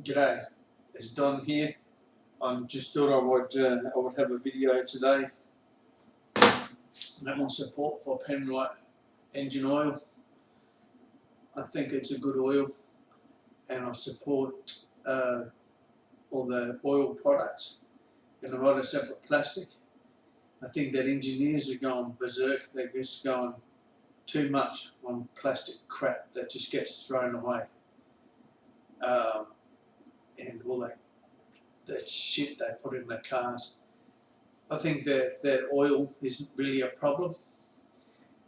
G'day, it's Don here. I just thought I would have a video today about my support for Penrite engine oil. I think it's a good oil, and I support all the oil products and a lot of separate plastic. I think that engineers are going berserk. They're just going too much on plastic crap that just gets thrown away, um, and all that shit they put in their cars. I think that oil isn't really a problem.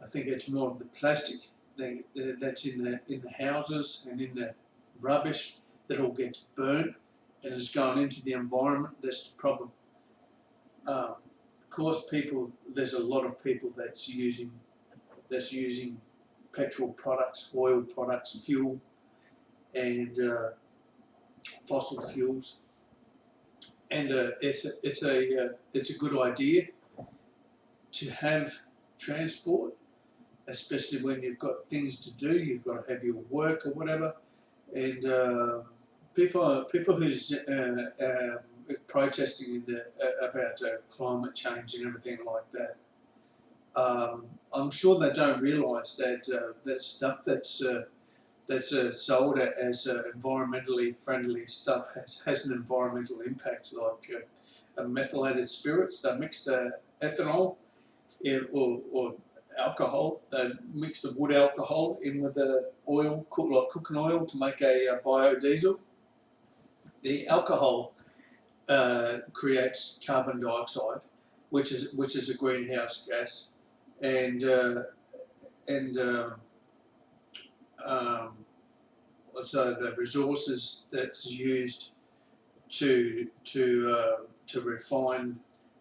I think it's more of the plastic that's in the houses and in the rubbish that all gets burnt and has gone into the environment. That's the problem. Of course, there's a lot of people that's using petrol products, oil products, fuel, and fossil fuels. And it's a good idea to have transport, especially when you've got things to do. You've got to have your work or whatever, and people who's protesting about climate change and everything like that. I'm sure they don't realise that that stuff that's sold as environmentally friendly stuff has an environmental impact, like methylated spirits. They mix the ethanol or alcohol. They mix the wood alcohol in with the oil, like cooking oil, to make a biodiesel. The alcohol creates carbon dioxide, which is a greenhouse gas, and and um, so the resources that's used to refine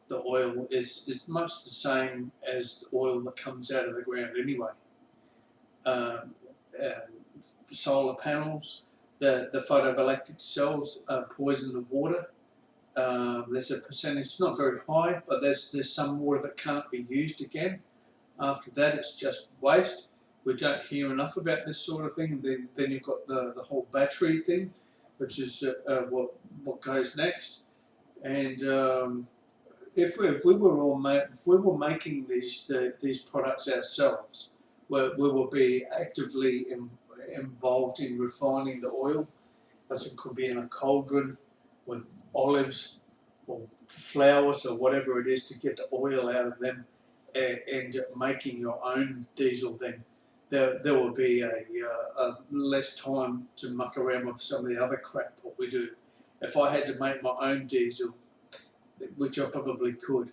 the oil is much the same as the oil that comes out of the ground anyway. Um, uh, Solar panels, the photovoltaic cells poison the water. There's a percentage, it's not very high, but there's some water that can't be used again. After that, it's just waste. We don't hear enough about this sort of thing. And then you've got the whole battery thing, which is what goes next. And if we were making these products ourselves, we will be actively involved in refining the oil. But it could be in a cauldron with olives or flowers or whatever it is to get the oil out of them, and making your own diesel. Then there will be a less time to muck around with some of the other crap what we do. If I had to make my own diesel, which I probably could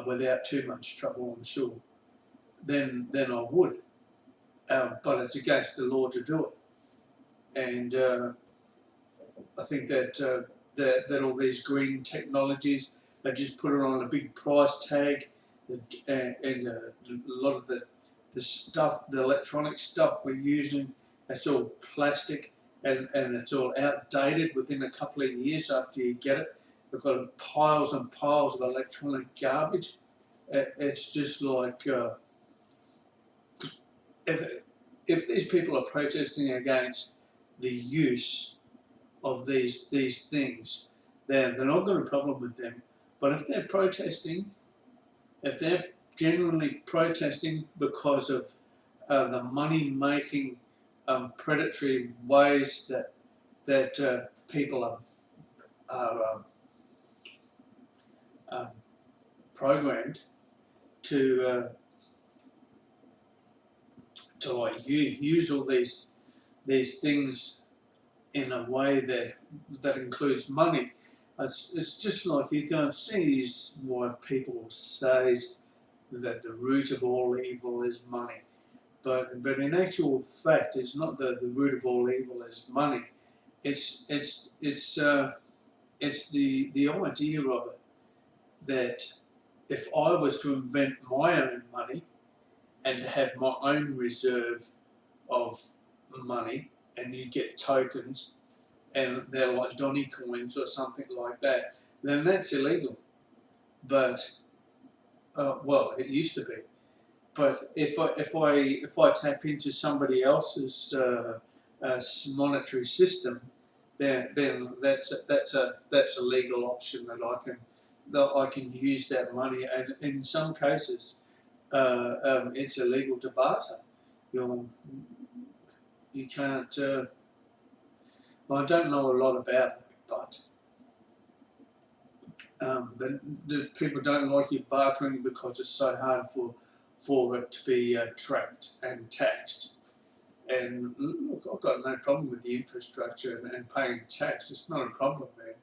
without too much trouble, I'm sure, then I would. But it's against the law to do it, and I think that all these green technologies, they just put it on a big price tag, and a lot of the stuff, the electronic stuff we're using, it's all plastic, and it's all outdated within a couple of years after you get it. We've got piles and piles of electronic garbage. It's just like if these people are protesting against the use of these things, they're not got a problem with them. But if they're protesting, if they're genuinely protesting because of the money-making predatory ways that people are programmed to like use all these things in a way that includes money. It's just like you can see why people say that the root of all evil is money. But in actual fact, it's not the root of all evil is money. It's the idea of it that if I was to invent my own money and have my own reserve of money, and you get tokens, and they're like Donny coins or something like that, then that's illegal. But well, it used to be. But if I tap into somebody else's monetary system, then that's a legal option that I can use that money, and in some cases, it's illegal to barter. You can't. Well, I don't know a lot about it, but the people don't like you bartering because it's so hard for it to be tracked and taxed. And look, I've got no problem with the infrastructure and paying tax. It's not a problem there.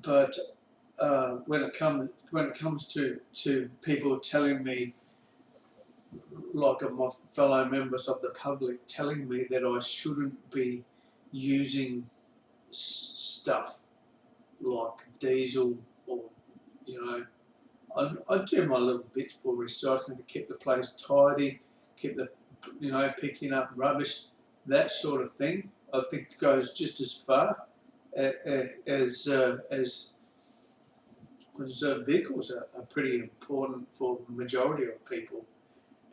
But when it comes to people telling me, like my fellow members of the public, telling me that I shouldn't be using stuff like diesel, or you know, I do my little bits for recycling to keep the place tidy, keep the picking up rubbish, that sort of thing. I think goes just as far as vehicles are pretty important for the majority of people,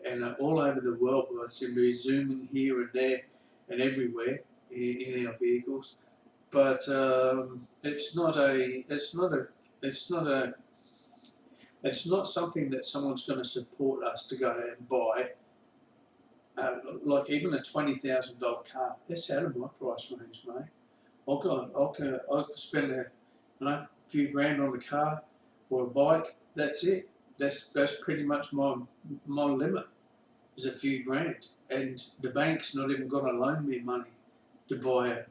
and all over the world I seem to be zooming here and there and everywhere in our vehicles. But it's not something that someone's going to support us to go out and buy. Like even a $20,000 car, that's out of my price range, mate. I'll spend few grand on a car or a bike. That's it. That's pretty much my limit, is a few grand, and the bank's not even going to loan me money to buy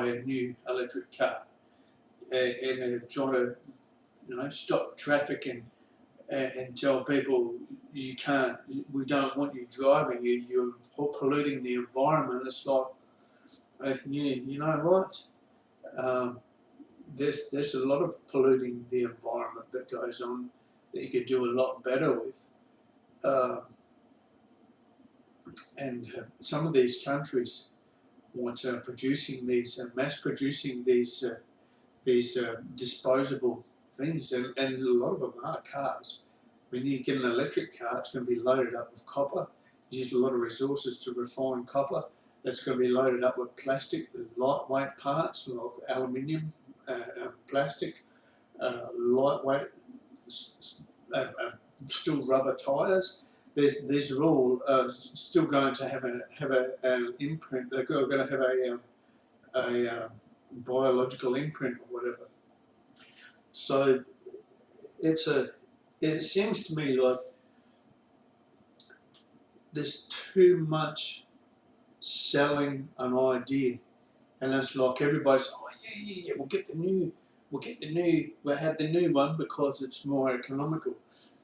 a new electric car, and they're trying to stop traffic and tell people you can't. We don't want you driving. You're polluting the environment. It's like, yeah, you know what? There's a lot of polluting the environment that goes on that you could do a lot better with. And some of these countries want mass producing these disposable things, and a lot of them are cars. When you get an electric car, it's going to be loaded up with copper. You use a lot of resources to refine copper. That's going to be loaded up with plastic, with lightweight parts like aluminium, plastic, lightweight, still rubber tyres. These are all still going to have an imprint. They're going to have a biological imprint or whatever. So it seems to me like there's too much selling an idea, and it's like everybody's, oh yeah, we'll have the new one because it's more economical.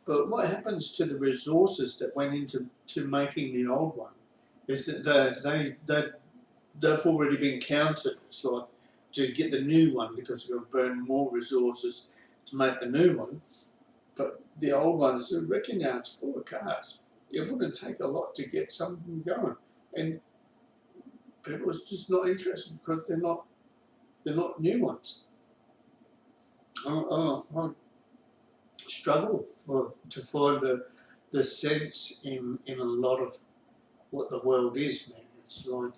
But what happens to the resources that went into making the old one is that they've already been counted. It's like to get the new one because you're going to burn more resources to make the new one. But the old ones, the wrecking yard's full of cars. It wouldn't take a lot to get something going, and people are just not interested because they're not new ones. I struggle to find the sense in a lot of what the world is, man. It's like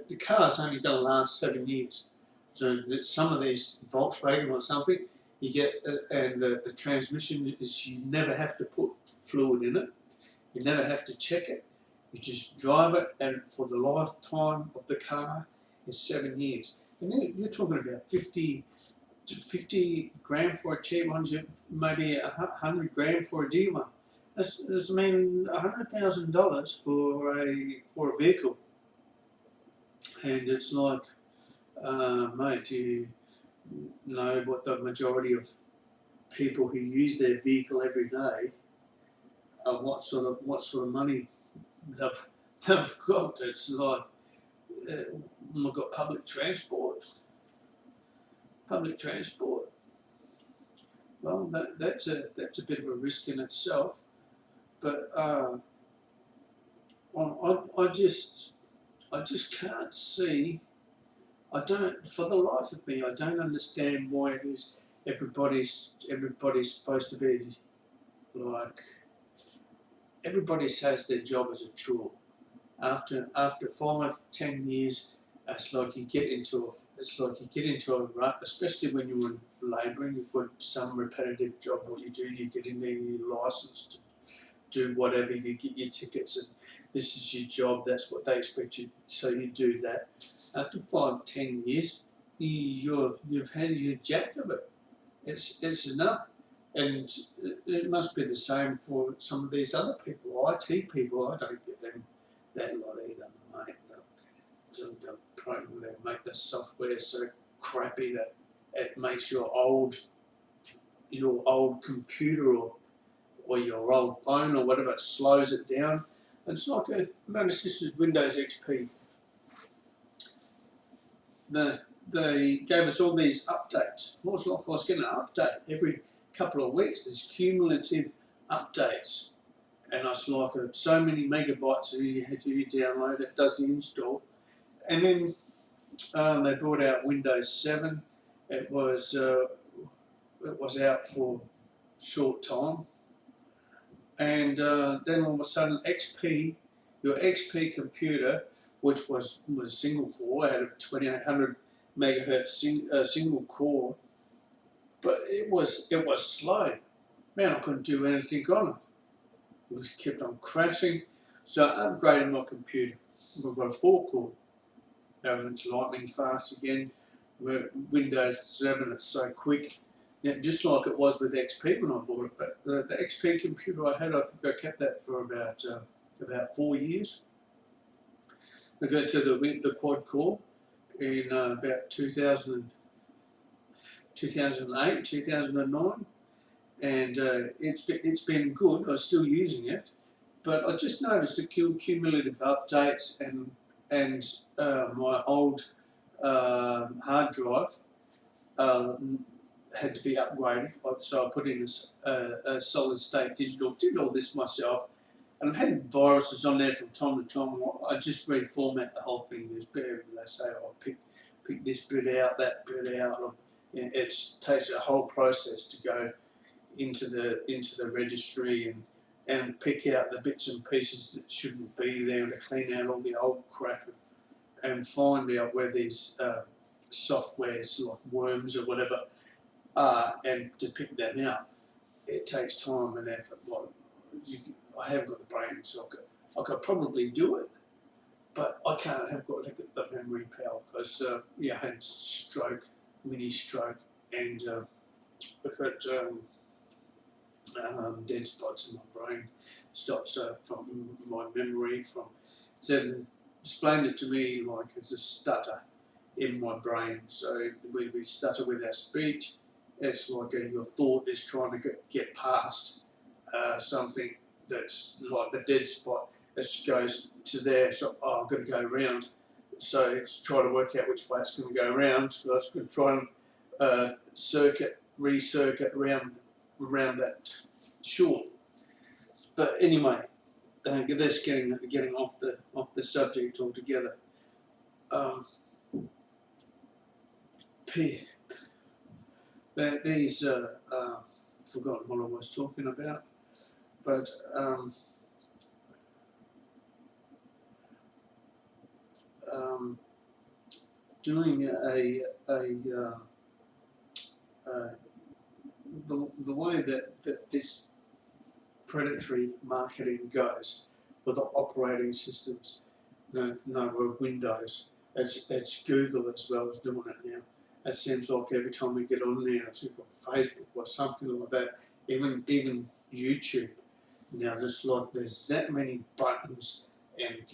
the car's only going to last 7 years. So some of these Volkswagen or something, you get, and the transmission is, you never have to put fluid in it. You never have to check it. You just drive it, and for the lifetime of the car is 7 years. And you're talking about 50 grand for a cheap one, maybe 100 grand for a dear one. That's $100,000 for a vehicle, and it's like, mate, you know what the majority of people who use their vehicle every day, what sort of money they've got. It's like, we've got public transport. Well, that's a bit of a risk in itself, but I just can't see. I don't, for the life of me, I don't understand why it is everybody's supposed to be like, everybody says their job is a chore. After 5-10 years, it's like you get into a rut, especially when you're in labouring. You've got some repetitive job. What you do, you get in there, you're licensed to do whatever. You get your tickets, and this is your job. That's what they expect you. So you do that. After 5-10 years, you've had your jack of it. It's enough. And it must be the same for some of these other people, IT people. I don't get them that lot either, mate. The program, they make the software so crappy that it makes your old computer or your old phone or whatever, it slows it down. And it's like notice this is Windows XP. They gave us all these updates. It was like I was getting an update every couple of weeks. There's cumulative updates, and it's like so many megabytes that you had to download. It does the install, and then they brought out Windows 7. It was out for a short time, and then all of a sudden your XP computer, which was single core, had a 2800 megahertz single core, but it was slow. Man, I couldn't do anything on it. It kept on crashing. So I upgraded my computer. We've got a 4-core. It's lightning fast again. Windows 7, it's so quick. Yeah, just like it was with XP when I bought it. But the XP computer I had, I think I kept that for about 4 years. I got to the quad core in about 2008, 2009, and it's been good. I'm still using it, but I just noticed the cumulative updates and my old hard drive had to be upgraded. So I put in a solid state digital. Did all this myself. And I've had viruses on there from time to time. I just reformat the whole thing. They say, "Oh, pick this bit out, that bit out." It takes a whole process to go into the registry and pick out the bits and pieces that shouldn't be there, to clean out all the old crap and find out where these softwares like worms or whatever are, and to pick them out. It takes time and effort. I haven't got the brain, so I could probably do it, but I can't have got the memory power because I had mini stroke, and I've got dead spots in my brain. Stops from my memory from. So explained it to me like it's a stutter in my brain. So when we stutter with our speech, it's like your thought is trying to get past something that's like the dead spot. It goes to there, so I've got to go around. So it's trying to work out which way it's going to go around. So it's going to try and recircuit around that short. But anyway, that's getting off the subject altogether. These forgotten what I was talking about, but doing the way that this predatory marketing goes with the operating systems. With Windows. It's Google as well as doing it now. It seems like every time we get on there, it's like Facebook or something like that. Even YouTube. Now, just like there's that many buttons and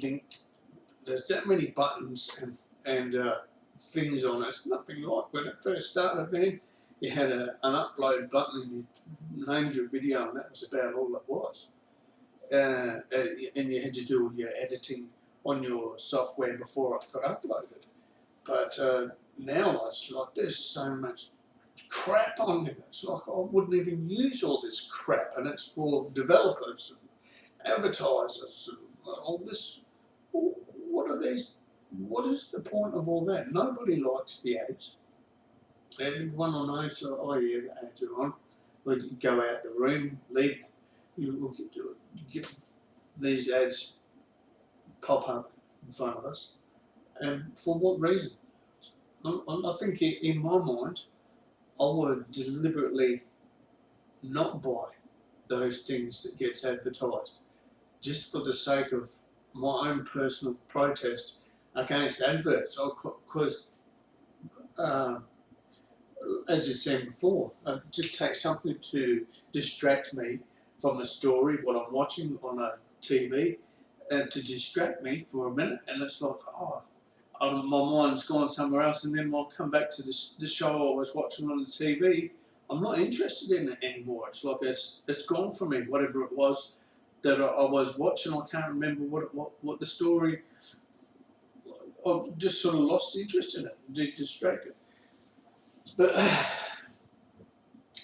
link. There's that many buttons and things on it. It's nothing like when it first started, man. You had an upload button and you named your video, and that was about all it was. And you had to do all your editing on your software before it got uploaded. But now it's like there's so much crap on it. It's like I wouldn't even use all this crap, and it's for developers and advertisers and all this. What are these? What is the point of all that? Nobody likes the ads. Everyone will know, so, oh yeah, the ads are on. But you go out the room, leave, you get these ads pop up in front of us, and for what reason? I think in my mind, I would deliberately not buy those things that gets advertised, just for the sake of my own personal protest against adverts. Because, as you said before, just take something to distract me from a story, what I'm watching on a TV, to distract me for a minute, and it's like, oh, my mind's gone somewhere else, and then I'll come back to the show I was watching on the TV. I'm not interested in it anymore. It's like it's gone from me. Whatever it was that I was watching, I can't remember what the story. I've just sort of lost interest in it, distracted. But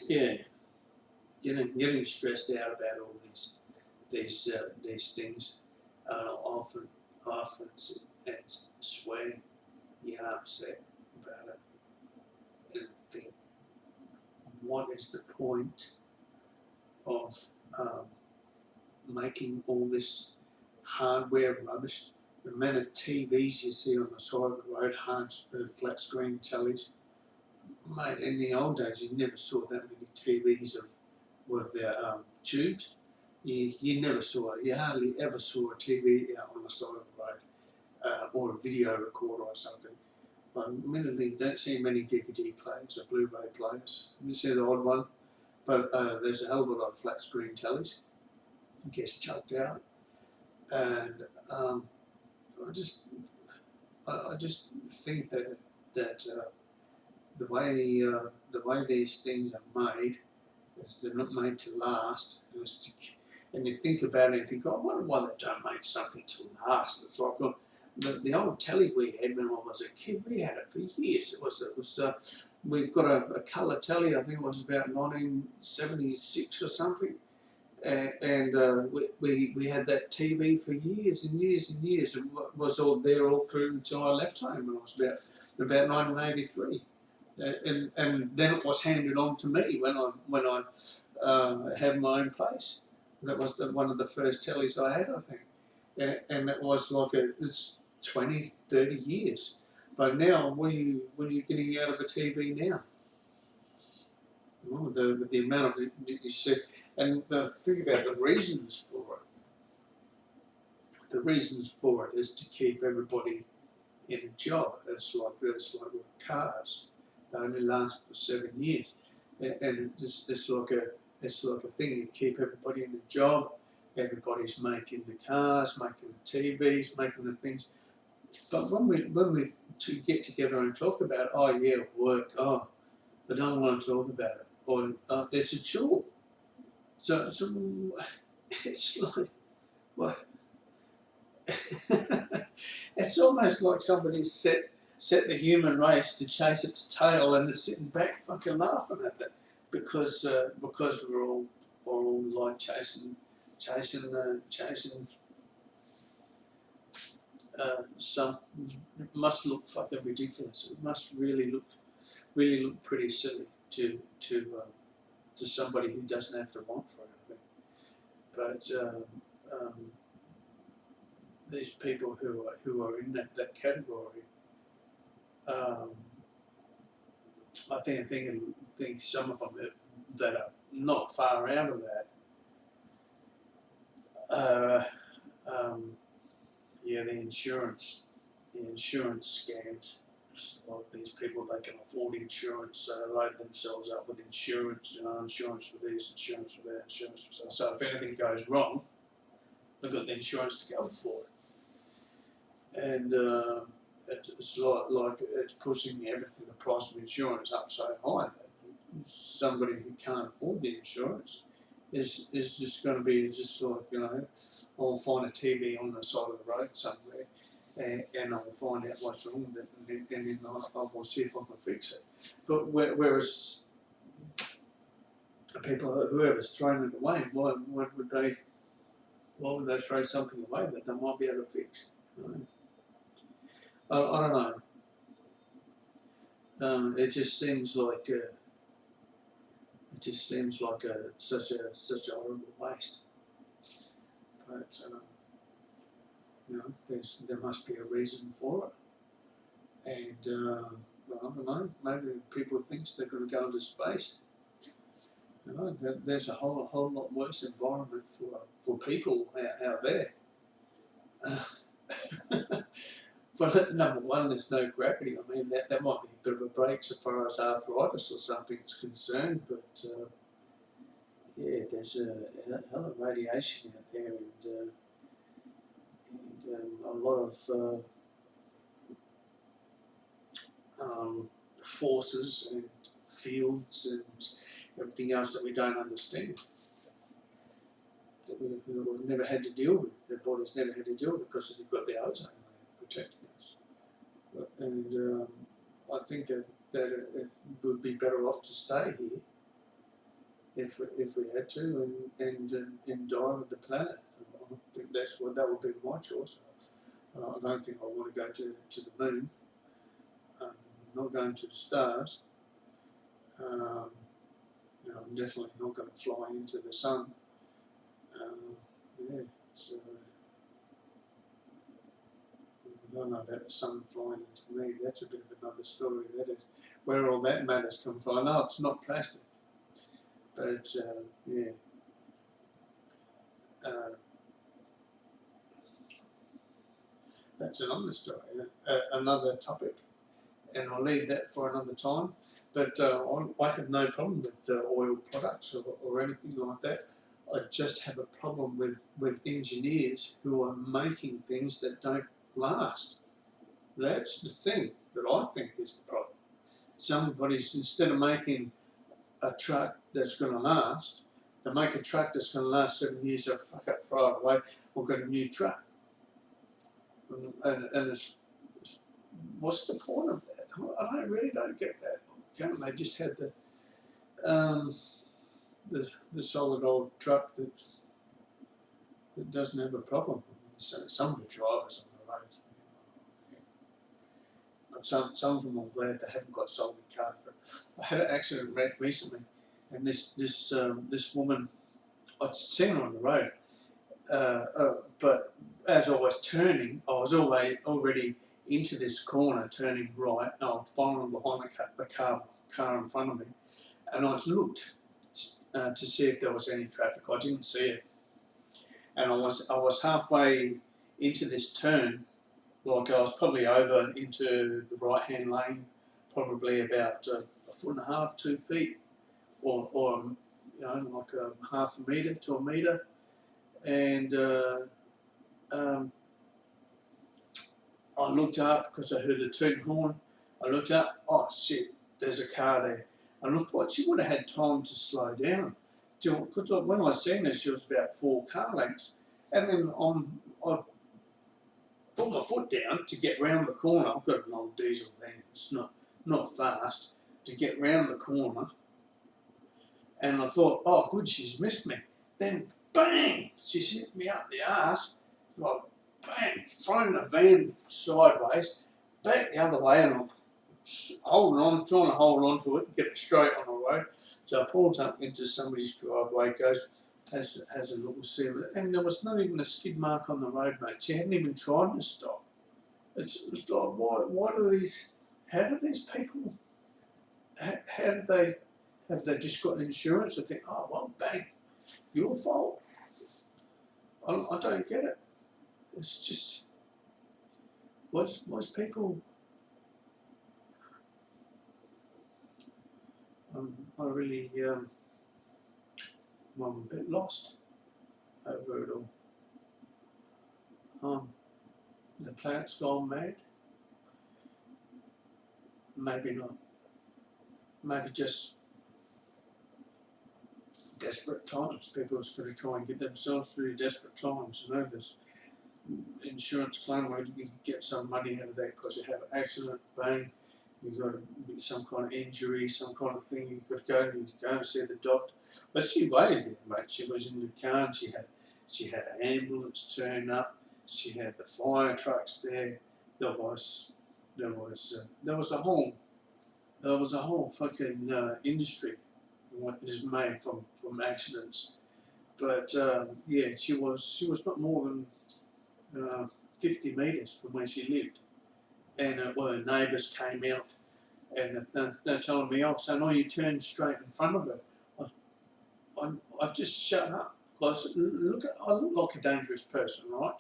yeah, getting stressed out about all these things. Often and swear, get upset about it, and think, what is the point of making all this hardware rubbish? The amount of TVs you see on the side of the road, flat screen tellies. Mate, in the old days, you never saw that many TVs with their tubes. You never saw it. You hardly ever saw a TV out on the side of the road, or a video recorder or something. Admittedly, you don't see many DVD players or Blu-ray players. You see the odd one, but there's a hell of a lot of flat screen tellies. Gets chucked out, and I just think that the way these things are made, is they're not made to last. And you think about it and think, oh, I wonder why they don't make something to last. It's like, look, the old telly we had when I was a kid, we had it for years. We got a colour telly, I think it was about 1976 or something. And we had that TV for years and years and years. It was all there all through until I left home when I was about 1983. And then it was handed on to me when I had my own place. That was one of the first tellies I had, I think. And it was like it's 20, 30 years. But now, what are you getting out of the TV now? Well, the amount of you said, and the thing about the reasons for it. The reasons for it is to keep everybody in a job. It's like with cars. They only last for 7 years, and it's like a thing. You keep everybody in a job. Everybody's making the cars, making the TVs, making the things. But when we to get together and talk about, oh yeah, work, oh, I don't want to talk about it, or it's a chore. So it's like, what? It's almost like somebody set the human race to chase its tail and is sitting back fucking laughing at it because we're all like chasing some. It must look fucking ridiculous. It must really look pretty silly to somebody who doesn't have to want for anything. But these people who are in that category, I think some of them that are not far out of that, the insurance scams. Like these people, they can afford insurance, so they load themselves up with insurance, insurance for this, insurance for that, insurance for that. So if anything goes wrong, they've got the insurance to cover for it. And it's like it's pushing everything, the price of insurance up so high that somebody who can't afford the insurance is just going to be just like, I'll find a TV on the side of the road somewhere, and I'll find out what's wrong with it, and then I will see if I can fix it. But whereas people, whoever's thrown it away, why would they throw something away that they might be able to fix? I don't know. It just seems like such a horrible waste. But there must be a reason for it, and well, I don't know. Maybe people think they're going to go into space. There's a whole lot worse environment for people out there. Well, number one, there's no gravity. I mean, that might be a bit of a break so far as arthritis or something is concerned, but yeah, there's a hell of radiation out there, and a lot of forces and fields and everything else that we don't understand, that we've never had to deal with. Their bodies never had to deal with because they've got the ozone layer protecting us. And I think that it would be better off to stay here if we had to, and die with the planet. I think that would be my choice. I don't think I want to go to the moon. I'm not going to the stars. I'm definitely not going to fly into the sun. Yeah, so I don't know about the sun flying into me. That's a bit of another story. That is where all that matter's come from. I know it's not plastic, but yeah. That's another story, another topic, and I'll leave that for another time. But I have no problem with oil products or anything like that. I just have a problem with engineers who are making things that don't last. That's the thing that I think is the problem. Somebody's, instead of making a truck that's going to last, they make a truck that's going to last 7 years, so fuck it, throw it away, we've got a new truck. And what's the point of that? I really don't get that. Can't they just have the solid old truck that doesn't have a problem? Some of the drivers on the road, but some of them I'm glad they haven't got solid cars. I had an accident recently, and this woman, I'd seen her on the road, but as I was turning, I was already into this corner, turning right, and I'm following behind the car in front of me, and I looked to see if there was any traffic. I didn't see it, and I was halfway into this turn, like I was probably over into the right-hand lane, probably about a foot and a half, 2 feet, or like half a metre to a metre, and I looked up because I heard the toot horn. I looked up, oh shit, there's a car there. And I thought she would have had time to slow down. Because when I seen her, she was about 4 car lengths. And then I put my foot down to get round the corner. I've got an old diesel van, it's not fast, to get round the corner. And I thought, oh good, she's missed me. Then bang, she hit me up the arse, like bang, thrown the van sideways, back the other way, and I'm holding on, trying to hold on to it, get it straight on the road. So I pulled up into somebody's driveway, has a little seal, and there was not even a skid mark on the road, mate. She hadn't even tried to stop. It's like, why do these, how do these people, how do they, have they just got insurance? I think, oh, well, bang, your fault. I don't get it. It's just, most people, I really, I'm a bit lost over it all. The planet's gone mad. Maybe not. Maybe just desperate times. People are going to try and get themselves through desperate times. This insurance claim where you can get some money out of that because you have an accident, bang, you've got some kind of injury, some kind of thing, you've got to go and see the doctor. But she waited there, mate. She was in the car and she had an ambulance turn up, she had the fire trucks there, there was a whole fucking industry what is made from accidents. But yeah, she was not more than 50 metres from where she lived. And her neighbours came out and they're telling me off, saying, "Oh, you turned straight in front of her." I just shut up. Because I look like a dangerous person, right?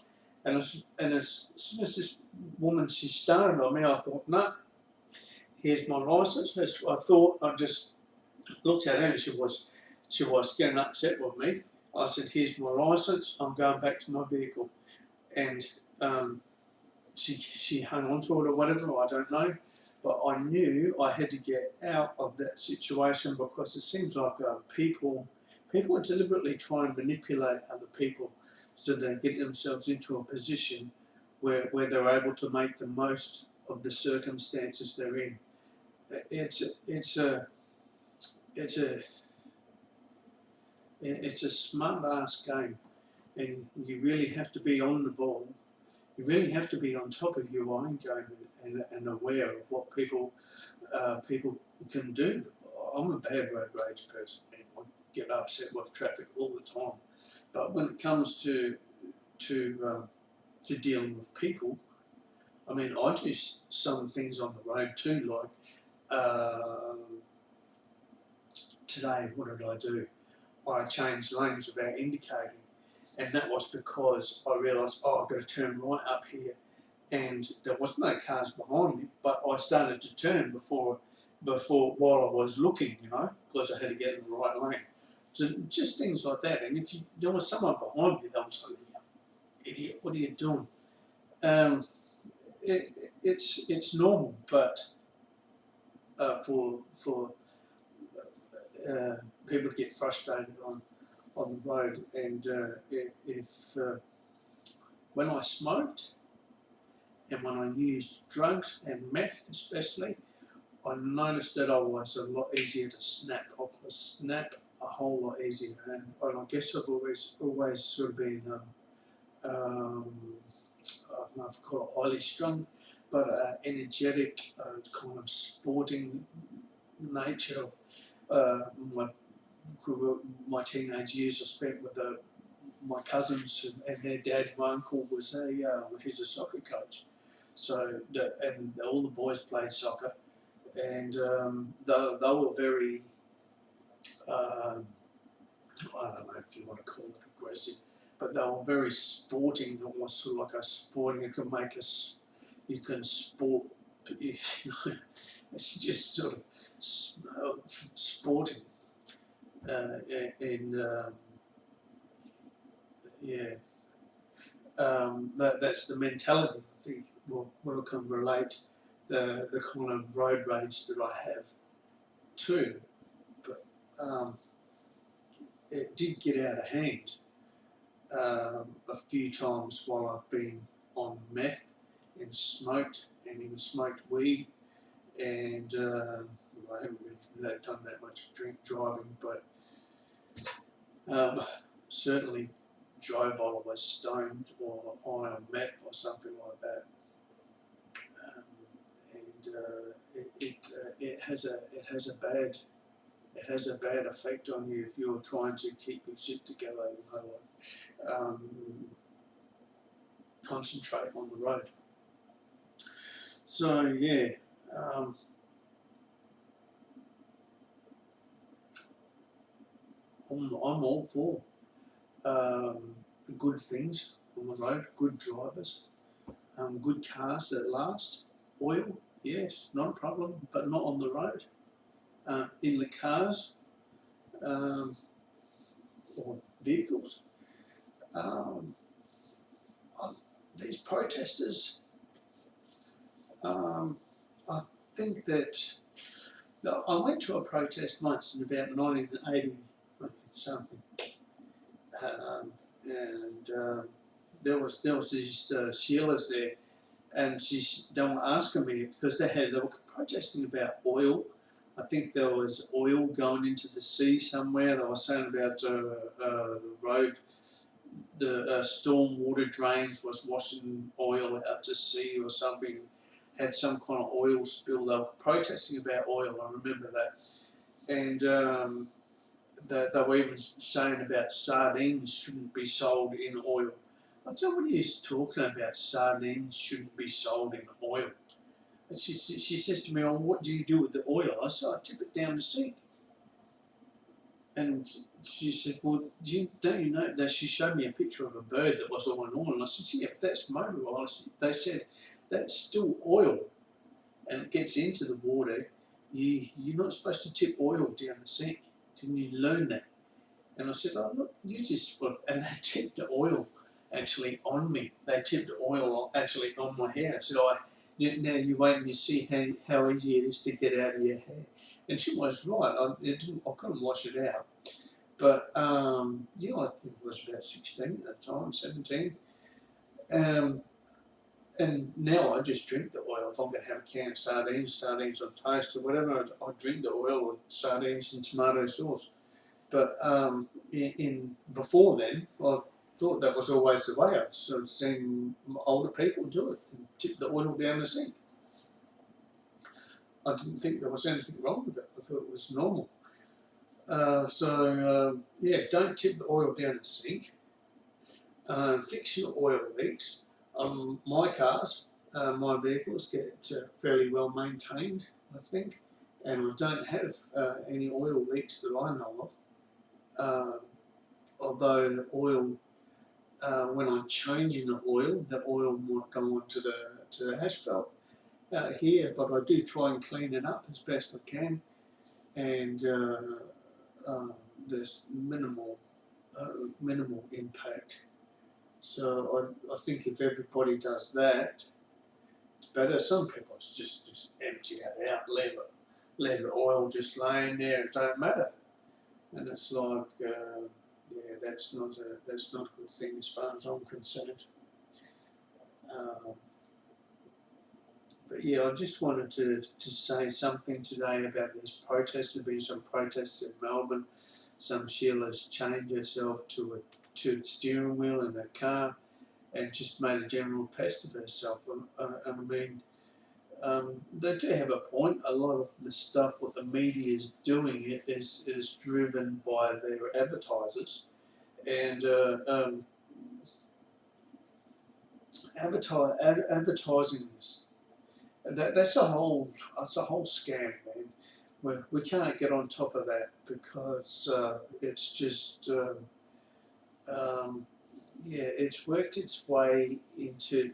And as soon as this woman, she started on me, I thought, no, here's my licence. I thought, I just looked at her and she was getting upset with me. I said, "Here's my licence. I'm going back to my vehicle." And she hung on to it or whatever, I don't know. But I knew I had to get out of that situation because it seems like people are deliberately trying to manipulate other people so they get themselves into a position where they're able to make the most of the circumstances they're in. It's a smart ass game, and you really have to be on the ball. You really have to be on top of your own game and aware of what people can do. I'm a bad road rage person. I get upset with traffic all the time. But when it comes to dealing with people, I mean, I do some things on the road too. Like today, what did I do? I changed lanes without indicating, and that was because I realised, oh, I've got to turn right up here, and there was no cars behind me, but I started to turn before while I was looking, because I had to get in the right lane. So just things like that. And if there was someone behind me, they would say, "Idiot, what are you doing?" Um, it's normal, but for people to get frustrated on the road, and if when I smoked and when I used drugs and meth especially, I noticed that I was a lot easier to snap off, a whole lot easier, and I guess I've always sort of been, I don't know if I call it highly strung, but energetic, kind of sporting nature of my teenage years I spent with my cousins and their dad. My uncle was he's a soccer coach, so and all the boys played soccer. And they were very, I don't know if you want to call it aggressive, but they were very sporting, almost sort of like a sporting. You can make you can sport, it's just sort of sporting, and yeah, that's the mentality. I think what I can relate the kind of road rage that I have too, but it did get out of hand a few times while I've been on meth and smoked and even smoked weed, and I haven't really done that much driving, but certainly drove while I was stoned or high on meth or something like that, and it has a bad effect on you if you're trying to keep your shit together, concentrate on the road. So yeah, I'm all for good things on the road, good drivers, good cars that last. Oil, yes, not a problem, but not on the road. In the cars or vehicles. Um, these protesters, I think that I went to a protest once in about 1980 something, and there was these Sheilas there, and they were asking me because they were protesting about oil. I think there was oil going into the sea somewhere. They were saying about the road, the storm water drains was washing oil out to sea or something. Had some kind of oil spill. They were protesting about oil. I remember that, and they were even saying about sardines shouldn't be sold in oil. I said, what are you talking about? Sardines shouldn't be sold in oil. And she says to me, oh, what do you do with the oil? I said, I tip it down the sink. And she said, well, don't you know that she showed me a picture of a bird that was all in oil. And I said, yeah, but that's motor oil. They said, that's still oil and it gets into the water. You're not supposed to tip oil down the sink. Didn't you learn that? And I said, oh, look, you just, and they tipped the oil actually on me. They tipped the oil actually on my hair. I said, now you wait and you see how easy it is to get out of your hair. And she was right. I couldn't wash it out. But, yeah, I think it was about 16 at the time, 17. And now I just drink the oil. If I'm going to have a can of sardines on toast or whatever, I drink the oil with sardines and tomato sauce. But before then, I thought that was always the way. I've sort of seen older people do it and tip the oil down the sink. I didn't think there was anything wrong with it. I thought it was normal. Yeah, don't tip the oil down the sink. Fix your oil leaks. My cars, my vehicles get fairly well maintained, I think, and I don't have any oil leaks that I know of. Although the oil, when I'm changing the oil might go onto the asphalt out here, but I do try and clean it up as best I can, and there's minimal impact. So I think if everybody does that, it's better. Some people just empty it out, leave the oil just laying there. It don't matter, and it's like. Yeah, that's not a good thing as far as I'm concerned. But yeah, I just wanted to say something today about these protests. There's been some protests in Melbourne. Some Sheila's chained herself to the steering wheel in her car and just made a general pest of herself. And I mean, they do have a point. A lot of the stuff what the media is doing is driven by their advertisers. And advertising this, that's a whole scam, man. We can't get on top of that because it's just yeah, it's worked its way into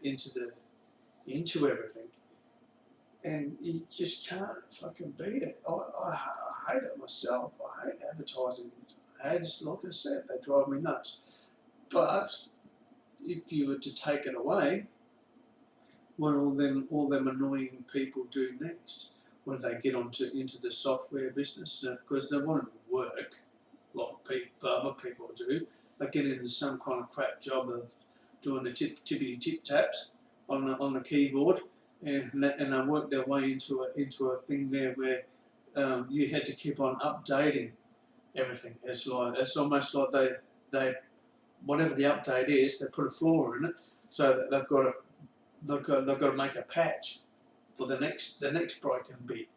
everything, and you just can't fucking beat it. I hate it myself. I hate advertising. Ads, like I said, they drive me nuts. But if you were to take it away, what all them annoying people do next? When they get into the software business, because they want to work like other people do. They get into some kind of crap job of doing the tippity tip taps on the keyboard, and they work their way into a thing there where you had to keep on updating everything. It's almost like they whatever the update is, they put a flaw in it, so that they've got to make a patch for the next broken bit.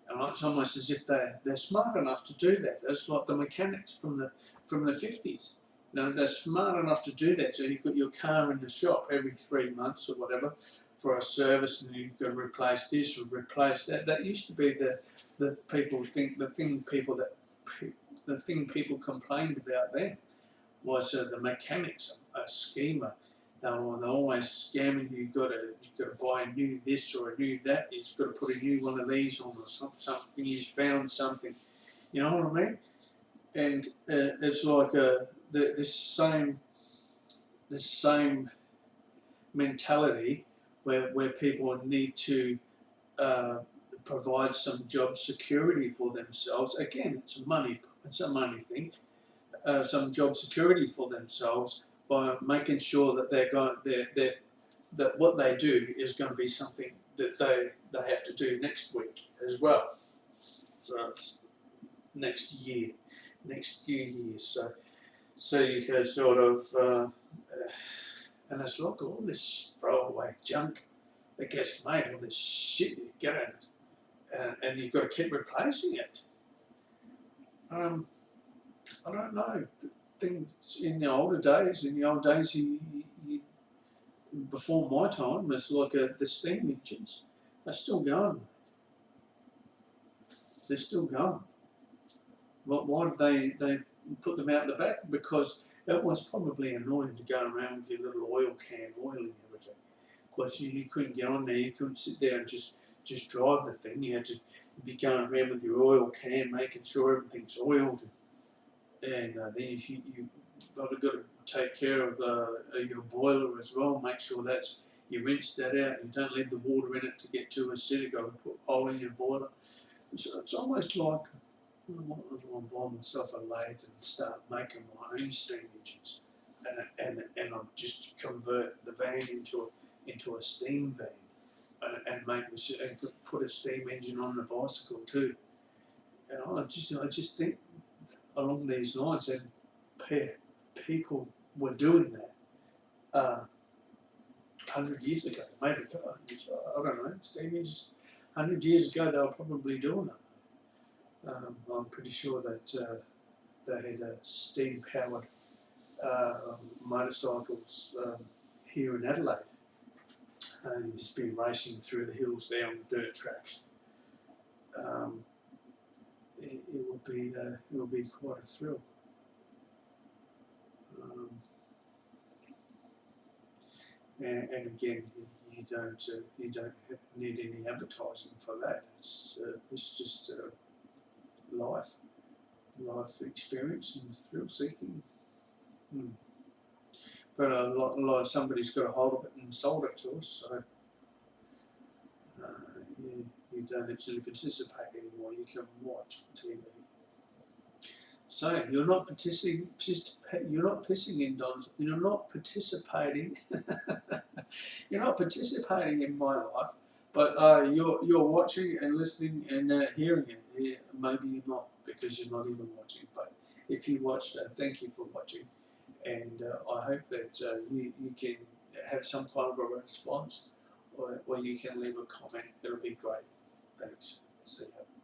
And it's almost as if they're smart enough to do that. It's like the mechanics from the 50s. You know, they're smart enough to do that. So you've got your car in the shop every 3 months or whatever for a service, and you've got to replace this or replace that. That used to be the thing people complained about then was the mechanics, a schemer. They're always scamming you. You've got to buy a new this or a new that. You've got to put a new one of these on or something. You found something. You know what I mean? And it's like this same mentality where people need to provide some job security for themselves. Again, it's a money thing. Some job security for themselves by making sure that that what they do is going to be something that they have to do next week as well. So it's next year, next few years. So you can sort of, and it's like all this throwaway junk that gets made, all this shit you get in it, and you've got to keep replacing it. I don't know. things in the old days, before my time, it's like the steam engines are still going. They're still going. But why did they put them out the back? Because it was probably annoying to go around with your little oil can oiling everything. Because you couldn't get on there, you couldn't sit there and just drive the thing. You had to be going around with your oil can, making sure everything's oiled. And then you've got to take care of your boiler as well. Make sure you rinse that out. You don't leave the water in it to get too acidic. Go and put oil in your boiler. So it's almost like I'll buy myself a lathe and start making my own steam engines, and I'll just convert the van into a steam van, and put a steam engine on the bicycle too. And I just think along these lines, and people were doing that 100 years ago, maybe a couple of years. I don't know. Steam engines 100 years ago, they were probably doing it. I'm pretty sure that they had steam-powered motorcycles here in Adelaide. You just be racing through the hills there on the dirt tracks. It would be quite a thrill. And again, you don't need any advertising for that. It's just life experience and thrill seeking. But a lot somebody's got a hold of it and sold it to us, so you don't actually participate anymore. You can watch TV. So you're not participating. You're not pissing in Don's. You're not participating. You're not participating in my life, but you're watching and listening and hearing it. Yeah, maybe you're not because you're not even watching. But if you watched, thank you for watching, and I hope that you can have some kind of a response, or you can leave a comment. It'll be great. Thanks. See you.